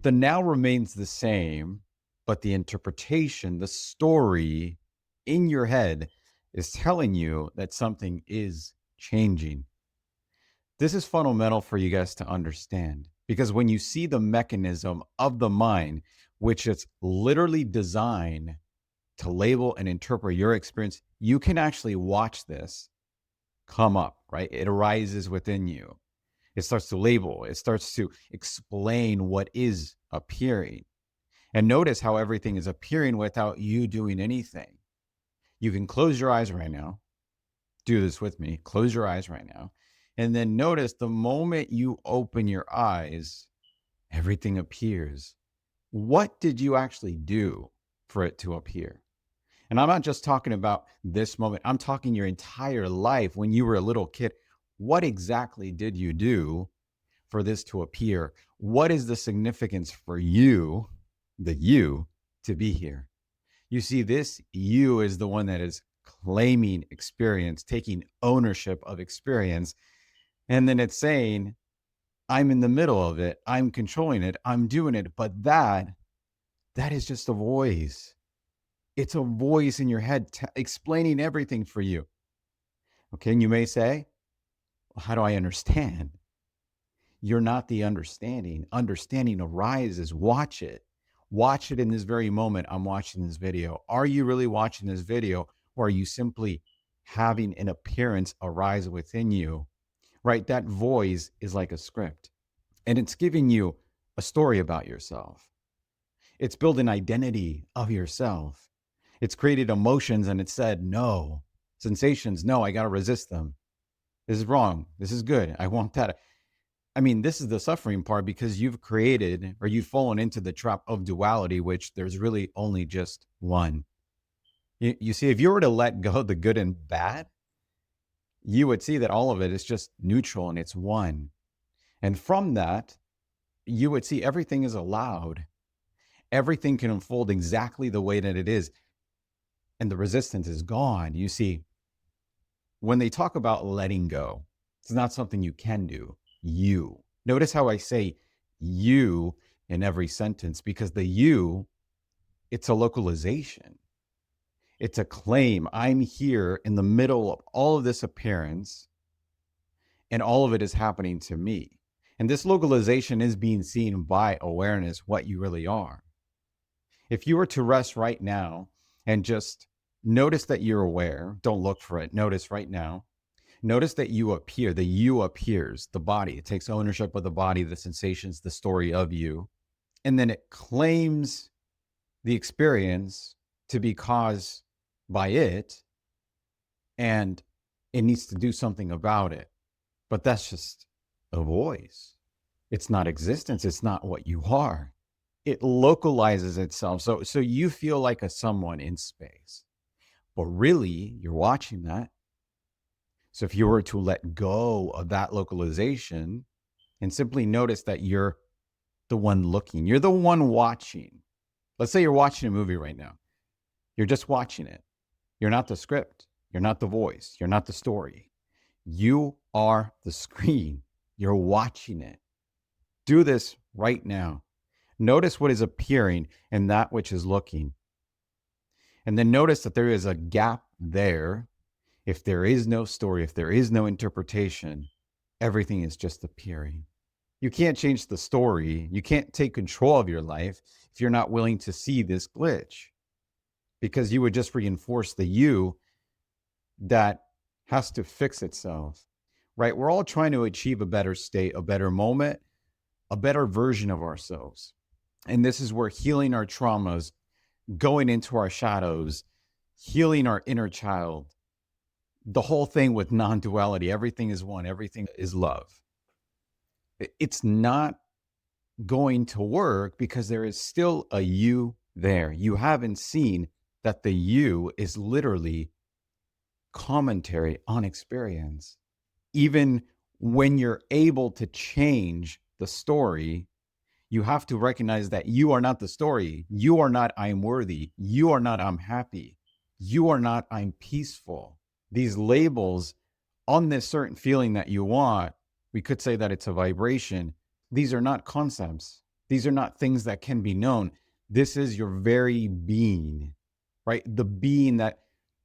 The now remains the same, but the interpretation, the story in your head is telling you that something is changing. This is fundamental for you guys to understand because when you see the mechanism of the mind, which is literally designed to label and interpret your experience, you can actually watch this come up, right? It arises within you. It starts to label, it starts to explain what is appearing. And notice how everything is appearing without you doing anything. You can close your eyes right now. Do this with me. Close your eyes right now. And then notice the moment you open your eyes, everything appears. What did you actually do for it to appear? And I'm not just talking about this moment. I'm talking your entire life when you were a little kid. What exactly did you do for this to appear? What is the significance for you, the you, to be here? You see, this you is the one that is claiming experience, taking ownership of experience. And then it's saying, I'm in the middle of it. I'm controlling it. I'm doing it. But that is just a voice. It's a voice in your head explaining everything for you. Okay. And you may say, well, how do I understand? You're not the understanding. Understanding arises. Watch it. Watch it in this very moment. I'm watching this video. Are you really watching this video, or are you simply having an appearance arise within you? Right? That voice is like a script, and it's giving you a story about yourself. It's building identity of yourself. It's created emotions, and it said, no. Sensations, no, I got to resist them. This is wrong. This is good. I want that. I mean, this is the suffering part because you've created or you've fallen into the trap of duality, which there's really only just one. You see, if you were to let go the good and bad, you would see that all of it is just neutral and it's one. And from that, you would see everything is allowed. Everything can unfold exactly the way that it is. And the resistance is gone. You see, when they talk about letting go, it's not something you can do. You. Notice how I say you in every sentence, because the you, it's a localization. It's a claim. I'm here in the middle of all of this appearance, and all of it is happening to me. And this localization is being seen by awareness, what you really are. If you were to rest right now and just notice that you're aware, don't look for it, notice right now. Notice that you appear, the you appears, the body. It takes ownership of the body, the sensations, the story of you. And then it claims the experience to be caused by it. And it needs to do something about it. But that's just a voice. It's not existence. It's not what you are. It localizes itself. So you feel like a someone in space. But really, you're watching that. So if you were to let go of that localization and simply notice that you're the one looking, you're the one watching. Let's say you're watching a movie right now. You're just watching it. You're not the script. You're not the voice. You're not the story. You are the screen. You're watching it. Do this right now. Notice what is appearing and that which is looking. And then notice that there is a gap there. If there is no story, if there is no interpretation, everything is just appearing. You can't change the story. You can't take control of your life if you're not willing to see this glitch, because you would just reinforce the you that has to fix itself, right? We're all trying to achieve a better state, a better moment, a better version of ourselves. And this is where healing our traumas, going into our shadows, healing our inner child, the whole thing with non-duality, everything is one, everything is love. It's not going to work because there is still a you there. You haven't seen that the you is literally commentary on experience. Even when you're able to change the story, you have to recognize that you are not the story. You are not I'm worthy. You are not I'm happy. You are not I'm peaceful. These labels on this certain feeling that you want, we could say that it's a vibration. These are not concepts. These are not things that can be known. This is your very being, right? The being that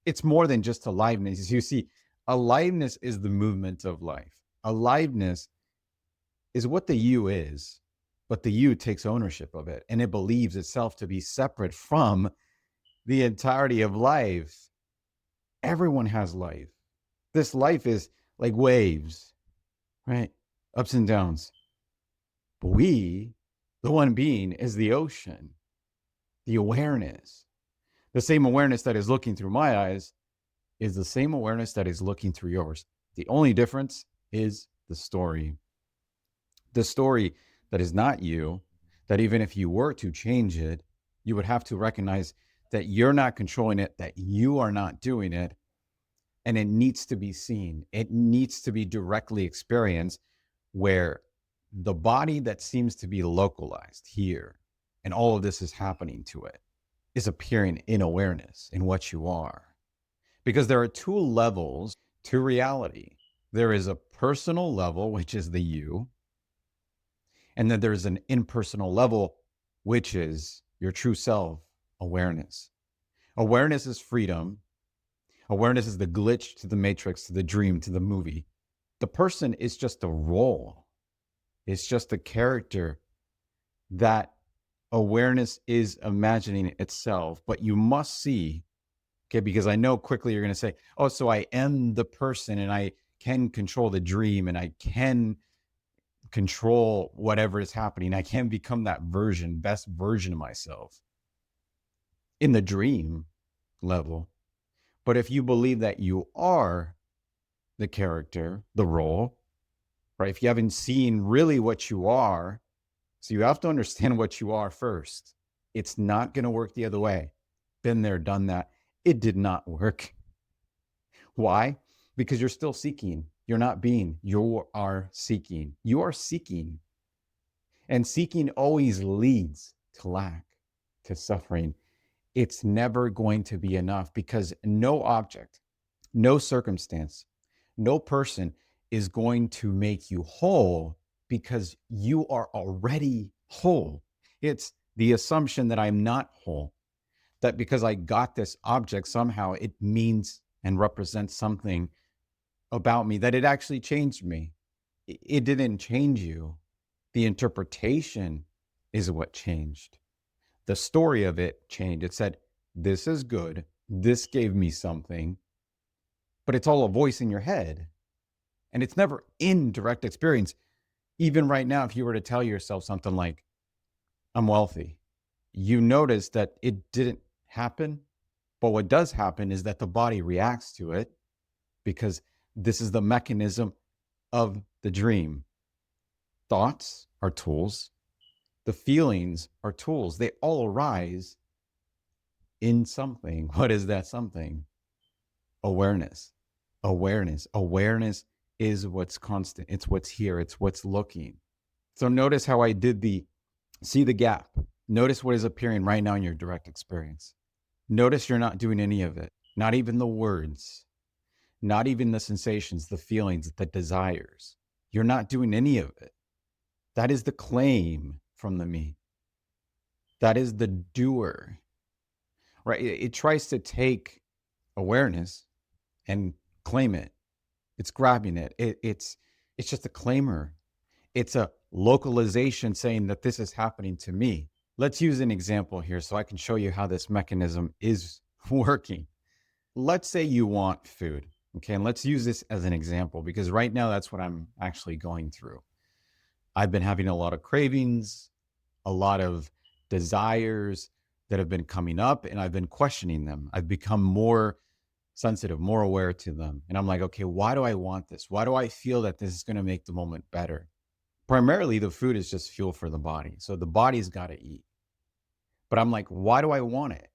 it's more than just aliveness. You see, aliveness is the movement of life. Aliveness is what the you is, but the you takes ownership of it and it believes itself to be separate from the entirety of life. Everyone has life. This life is like waves, right? Ups and downs. But we, the one being, is the ocean, the awareness. The same awareness that is looking through my eyes is the same awareness that is looking through yours. The only difference is the story. The story that is not you, that even if you were to change it, you would have to recognize that you're not controlling it, that you are not doing it, and it needs to be seen. It needs to be directly experienced, where the body that seems to be localized here and all of this is happening to it is appearing in awareness in what you are. Because there are two levels to reality. There is a personal level, which is the you, and then there's an impersonal level, which is your true self awareness. Awareness is freedom. Awareness is the glitch to the matrix, to the dream, to the movie. The person is just a role. It's just a character that awareness is imagining itself. But you must see, okay, because I know quickly you're going to say, oh, so I am the person and I can control the dream and I can control whatever is happening. I can become that version, best version of myself in the dream level. But if you believe that you are the character, the role, right? If you haven't seen really what you are, so you have to understand what you are first. It's not going to work the other way. Been there, done that. It did not work. Why? Because you're still seeking. You're not being. You are seeking. You are seeking. And seeking always leads to lack, to suffering. It's never going to be enough because no object, no circumstance, no person is going to make you whole because you are already whole. It's the assumption that I'm not whole, that because I got this object, somehow it means and represents something about me, that it actually changed me. It didn't change you. The interpretation is what changed. The story of it changed. It said, this is good. This gave me something, but it's all a voice in your head. And it's never in direct experience. Even right now, if you were to tell yourself something like, I'm wealthy, you notice that it didn't happen. But what does happen is that the body reacts to it because this is the mechanism of the dream. Thoughts are tools. The feelings are tools. They all arise in something. What is that something? Awareness. Awareness. Awareness is what's constant. It's what's here. It's what's looking. So notice how I did see the gap. Notice what is appearing right now in your direct experience. Notice you're not doing any of it. Not even the words, not even the sensations, the feelings, the desires. You're not doing any of it. That is the claim from the me. That is the doer, right? It tries to take awareness and claim it. It's grabbing it. It's just a claimer. It's a localization saying that this is happening to me. Let's use an example here so I can show you how this mechanism is working. Let's say you want food, okay? And let's use this as an example because right now that's what I'm actually going through. I've been having a lot of cravings, a lot of desires that have been coming up, and I've been questioning them. I've become more sensitive, more aware to them. And I'm like, okay, why do I want this? Why do I feel that this is going to make the moment better? Primarily, the food is just fuel for the body. So the body's got to eat. But I'm like, why do I want it?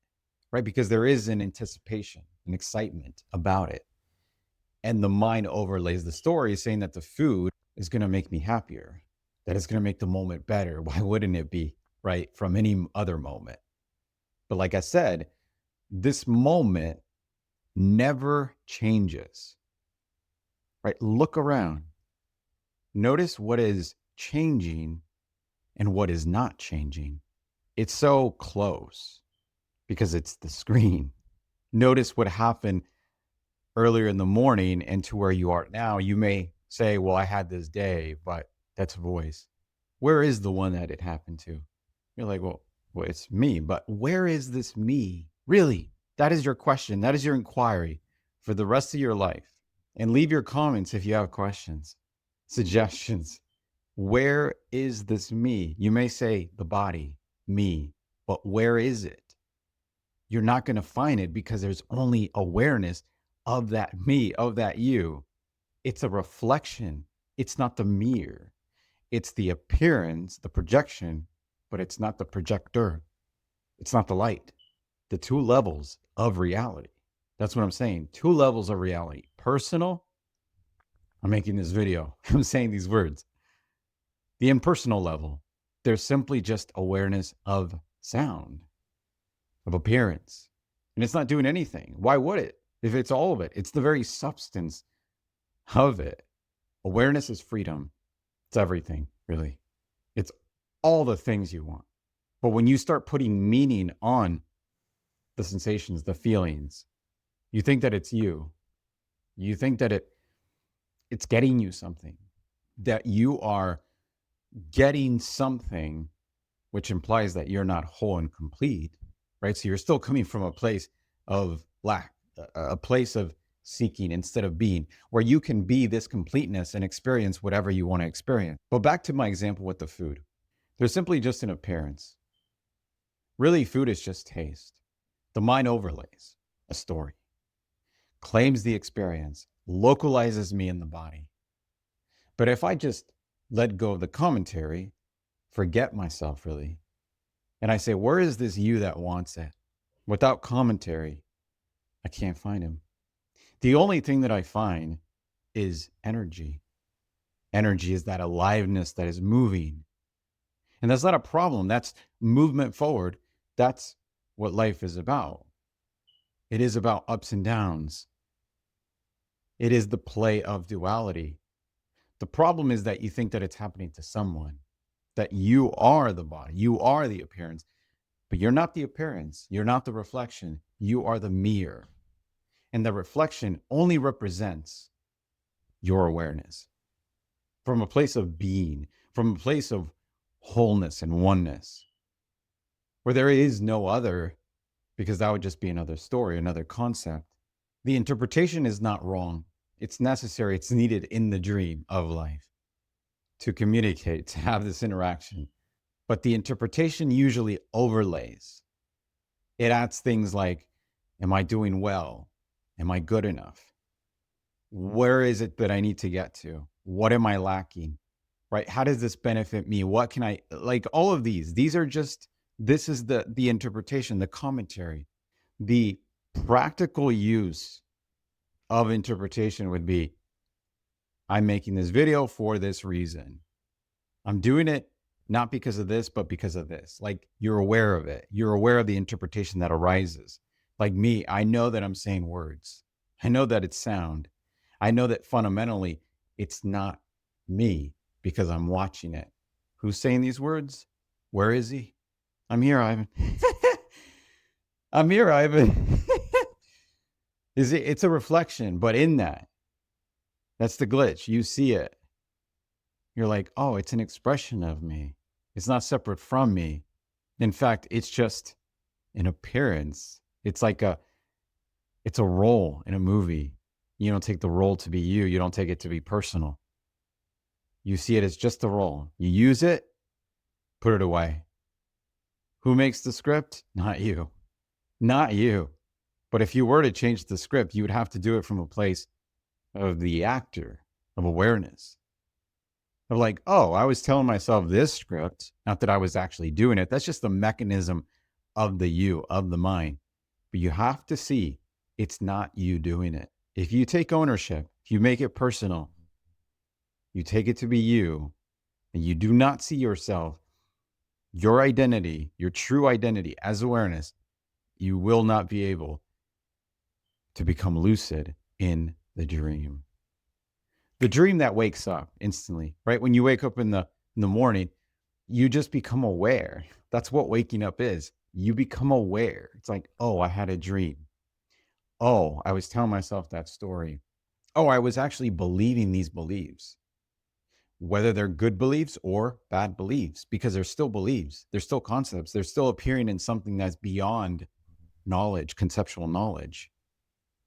Right? Because there is an anticipation, an excitement about it. And the mind overlays the story saying that the food is going to make me happier, that it's going to make the moment better. Why wouldn't it be, right? From any other moment. But like I said, this moment never changes, right? Look around. Notice what is changing and what is not changing. It's so close because it's the screen. Notice what happened earlier in the morning and to where you are now. You may say, well, I had this day, but that's voice. Where is the one that it happened to? You're like, well, it's me, but where is this me? Really? That is your question. That is your inquiry for the rest of your life. And leave your comments if you have questions, suggestions. Where is this me? You may say the body, me, but where is it? You're not going to find it because there's only awareness of that me, of that you. It's a reflection. It's not the mirror. It's the appearance, the projection, but it's not the projector. It's not the light. The two levels of reality. That's what I'm saying. Two levels of reality. Personal. I'm making this video. I'm saying these words. The impersonal level. There's simply just awareness of sound, of appearance. And it's not doing anything. Why would it? If it's all of it, it's the very substance of it. Awareness is freedom. It's everything, really. It's all the things you want. But when you start putting meaning on the sensations, the feelings, you think that it's you. You think that it's getting you something, that you are getting something, which implies that you're not whole and complete, right? So you're still coming from a place of lack, a place of seeking instead of being, where you can be this completeness and experience whatever you want to experience. But back to my example with the food. There's simply just an appearance. Really, food is just taste. The mind overlays a story, claims the experience, localizes me in the body. But if I just let go of the commentary, forget myself really, and I say, where is this you that wants it? Without commentary, I can't find him. The only thing that I find is energy. Energy is that aliveness that is moving. And that's not a problem. That's movement forward. That's what life is about. It is about ups and downs. It is the play of duality. The problem is that you think that it's happening to someone, that you are the body, you are the appearance, but you're not the appearance. You're not the reflection. You are the mirror. And the reflection only represents your awareness from a place of being, from a place of wholeness and oneness, where there is no other, because that would just be another story, another concept. The interpretation is not wrong. It's necessary. It's needed in the dream of life to communicate, to have this interaction. But the interpretation usually overlays. It adds things like, am I doing well? Am I good enough? Where is it that I need to get to? What am I lacking? Right? How does this benefit me? What can I, like all of these are just, this is the interpretation, the commentary. The practical use of interpretation would be, I'm making this video for this reason. I'm doing it not because of this, but because of this. Like, you're aware of it. You're aware of the interpretation that arises. Like me, I know that I'm saying words. I know that it's sound. I know that fundamentally it's not me because I'm watching it. Who's saying these words? Where is he? I'm here, Ivan. I'm here, Ivan. It's a reflection, but in that's the glitch. You see it. You're like, oh, it's an expression of me. It's not separate from me. In fact, it's just an appearance. It's a role in a movie. You don't take the role to be you. You don't take it to be personal. You see it as just a role. You use it, put it away. Who makes the script? Not you. Not you. But if you were to change the script, you would have to do it from a place of the actor, of awareness. Of like, oh, I was telling myself this script, not that I was actually doing it. That's just the mechanism of the you, of the mind. But you have to see it's not you doing it. If you take ownership, if you make it personal, you take it to be you, and you do not see yourself, your identity, your true identity as awareness, you will not be able to become lucid in the dream. The dream that wakes up instantly, right? When you wake up in the morning, You just become aware. That's what waking up is. You become aware. It's like, oh, I had a dream. Oh, I was telling myself that story. Oh, I was actually believing these beliefs, whether they're good beliefs or bad beliefs, because they're still beliefs, they're still concepts, they're still appearing in something that's beyond knowledge, conceptual knowledge.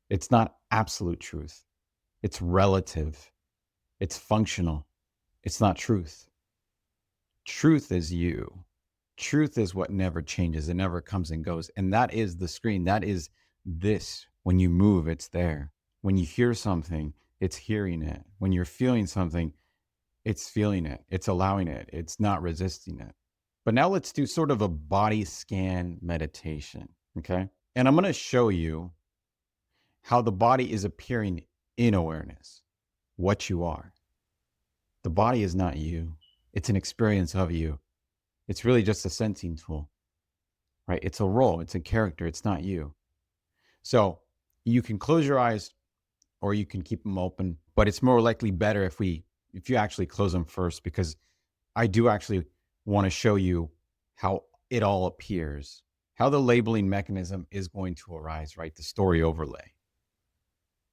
It's not absolute truth, it's relative, it's functional, it's not truth. Truth is you. Truth is what never changes, it never comes and goes. And that is the screen. That is this. When you move, it's there. When you hear something, it's hearing it. When you're feeling something, it's feeling it. It's allowing it. It's not resisting it. But now let's do sort of a body scan meditation. Okay. And I'm going to show you how the body is appearing in awareness, what you are. The body is not you, it's an experience of you. It's really just a sensing tool, right? It's a role, it's a character, it's not you. So you can close your eyes or you can keep them open, but it's more likely better if you actually close them first, because I do actually want to show you how it all appears, how the labeling mechanism is going to arise, right? The story overlay.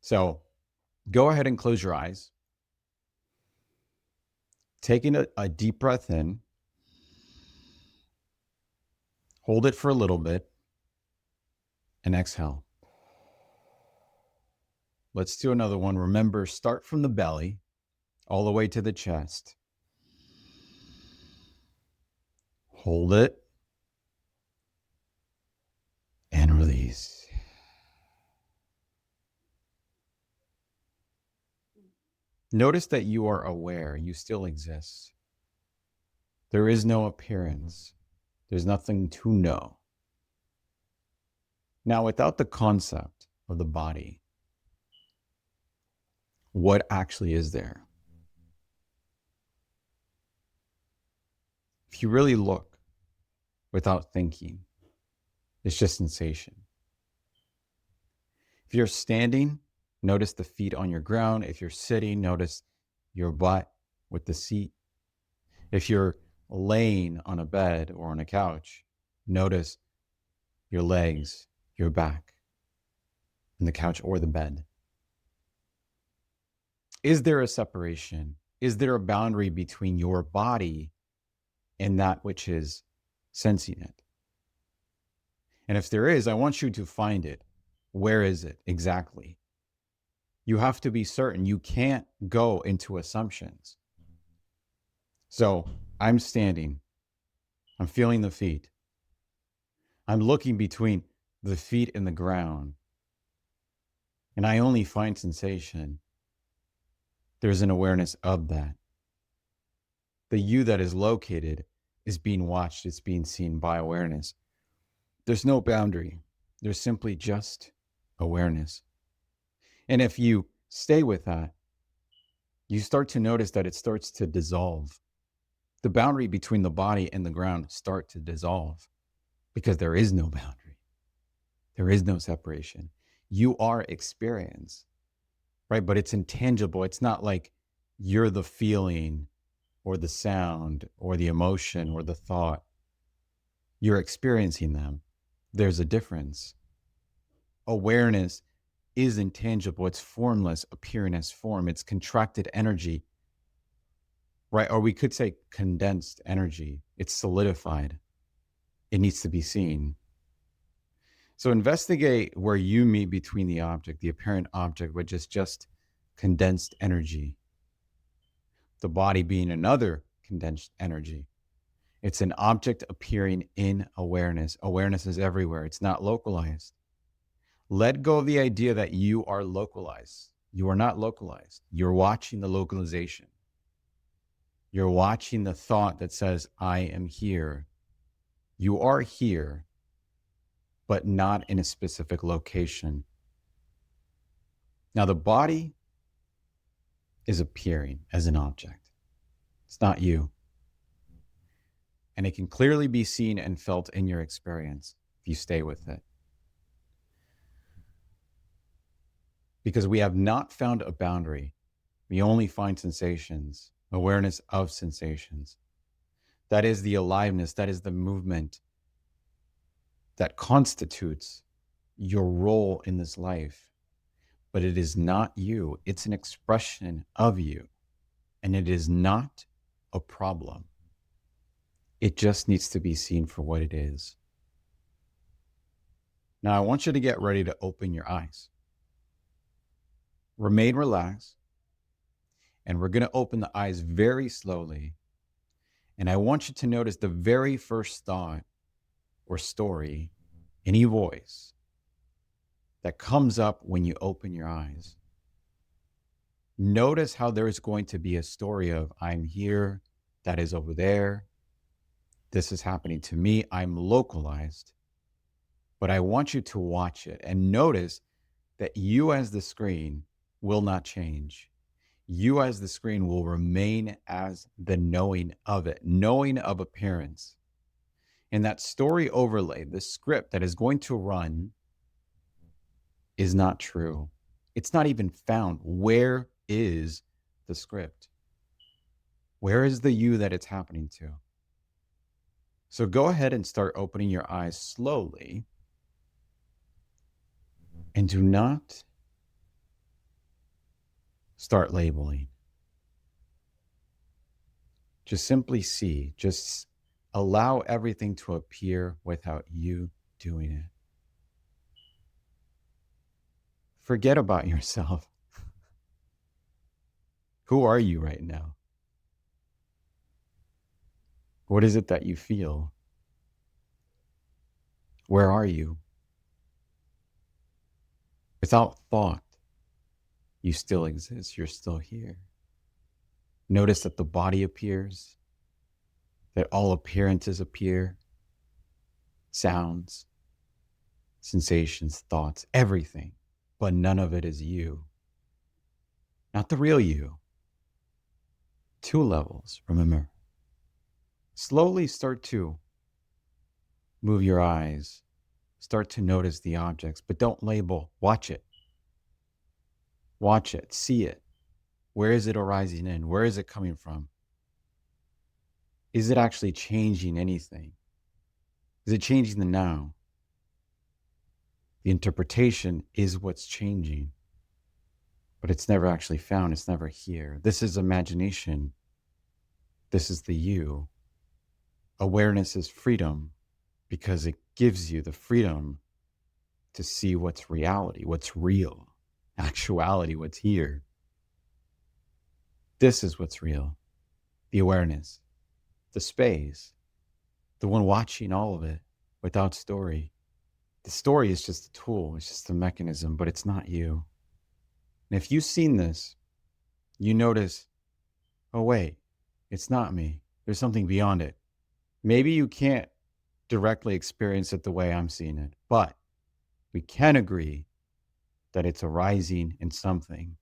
So go ahead and close your eyes, taking a deep breath in, hold it for a little bit, and exhale. Let's do another one. Remember, start from the belly all the way to the chest. Hold it and release. Notice that you are aware. You still exist. There is no appearance. There's nothing to know. Now, without the concept of the body, what actually is there? If you really look without thinking, it's just sensation. If you're standing, notice the feet on your ground. If you're sitting, notice your butt with the seat. If you're laying on a bed or on a couch, notice your legs, your back, and the couch or the bed. Is there a separation? Is there a boundary between your body and that which is sensing it? And if there is, I want you to find it. Where is it exactly? You have to be certain. You can't go into assumptions. So I'm standing. I'm feeling the feet. I'm looking between the feet and the ground. And I only find sensation. There's an awareness of that. The you that is located is being watched. It's being seen by awareness. There's no boundary. There's simply just awareness. And if you stay with that, you start to notice that it starts to dissolve. The boundary between the body and the ground start to dissolve because there is no boundary. There is no separation. You are experience, right? But it's intangible. It's not like you're the feeling or the sound or the emotion or the thought. You're experiencing them. There's a difference. Awareness is intangible. It's formless, appearing as form. It's contracted energy, right? Or we could say condensed energy. It's solidified. It needs to be seen. So investigate where you meet between the object, the apparent object, which is just condensed energy. The body being another condensed energy. It's an object appearing in awareness. Awareness is everywhere. It's not localized. Let go of the idea that you are localized. You are not localized. You're watching the localization. You're watching the thought that says, I am here. You are here, but not in a specific location. Now, the body is appearing as an object. It's not you. And it can clearly be seen and felt in your experience if you stay with it. Because we have not found a boundary. We only find sensations, awareness of sensations. That is the aliveness. That is the movement that constitutes your role in this life. But it is not you. It's an expression of you. And it is not a problem. It just needs to be seen for what it is. Now, I want you to get ready to open your eyes. Remain relaxed. And we're going to open the eyes very slowly. And I want you to notice the very first thought or story, any voice that comes up when you open your eyes. Notice how there is going to be a story of, I'm here, that is over there, this is happening to me, I'm localized. But I want you to watch it and notice that you as the screen will not change. You as the screen will remain as the knowing of it, knowing of appearance. And that story overlay, the script that is going to run, is not true. It's not even found. Where is the script? Where is the you that it's happening to? So go ahead and start opening your eyes slowly. And do not start labeling. Just simply see. Just allow everything to appear without you doing it. Forget about yourself. Who are you right now? What is it that you feel? Where are you? Without thought, you still exist. You're still here. Notice that the body appears, that all appearances appear, sounds, sensations, thoughts, everything, but none of it is you. Not the real you. 2 levels, remember. Slowly start to move your eyes. Start to notice the objects, but don't label. Watch it. Watch it. See it. Where is it arising in? Where is it coming from? Is it actually changing anything? Is it changing the now? The interpretation is what's changing, but it's never actually found. It's never here. This is imagination. This is the you. Awareness is freedom because it gives you the freedom to see what's reality, what's real, actuality, what's here. This is what's real. The awareness, the space, the one watching all of it without story. The story is just a tool. It's just a mechanism, but it's not you. And if you've seen this, you notice, oh, wait, it's not me. There's something beyond it. Maybe you can't directly experience it the way I'm seeing it, but we can agree that it's arising in something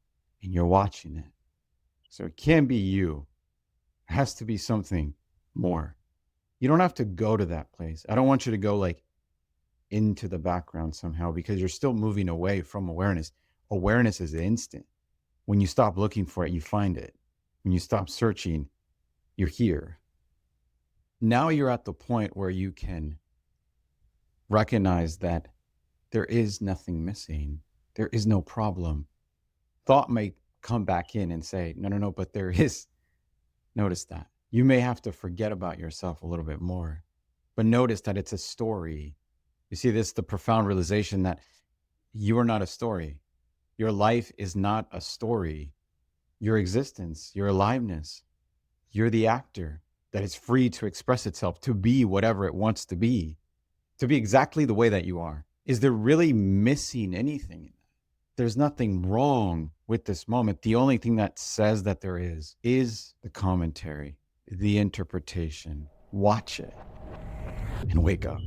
and you're watching it. So it can't be you. It has to be something more. You don't have to go to that place. I don't want you to go like into the background somehow because you're still moving away from awareness. Awareness is instant. When you stop looking for it, you find it. When you stop searching, you're here. Now you're at the point where you can recognize that there is nothing missing. There is no problem. Thought may come back in and say, no, but there is. Notice that. You may have to forget about yourself a little bit more, but notice that it's a story. You see, this is the profound realization that you are not a story. Your life is not a story. Your existence, your aliveness, you're the actor that is free to express itself, to be whatever it wants to be exactly the way that you are. Is there really missing anything? There's nothing wrong with this moment. The only thing that says that there is the commentary, the interpretation. Watch it and wake up.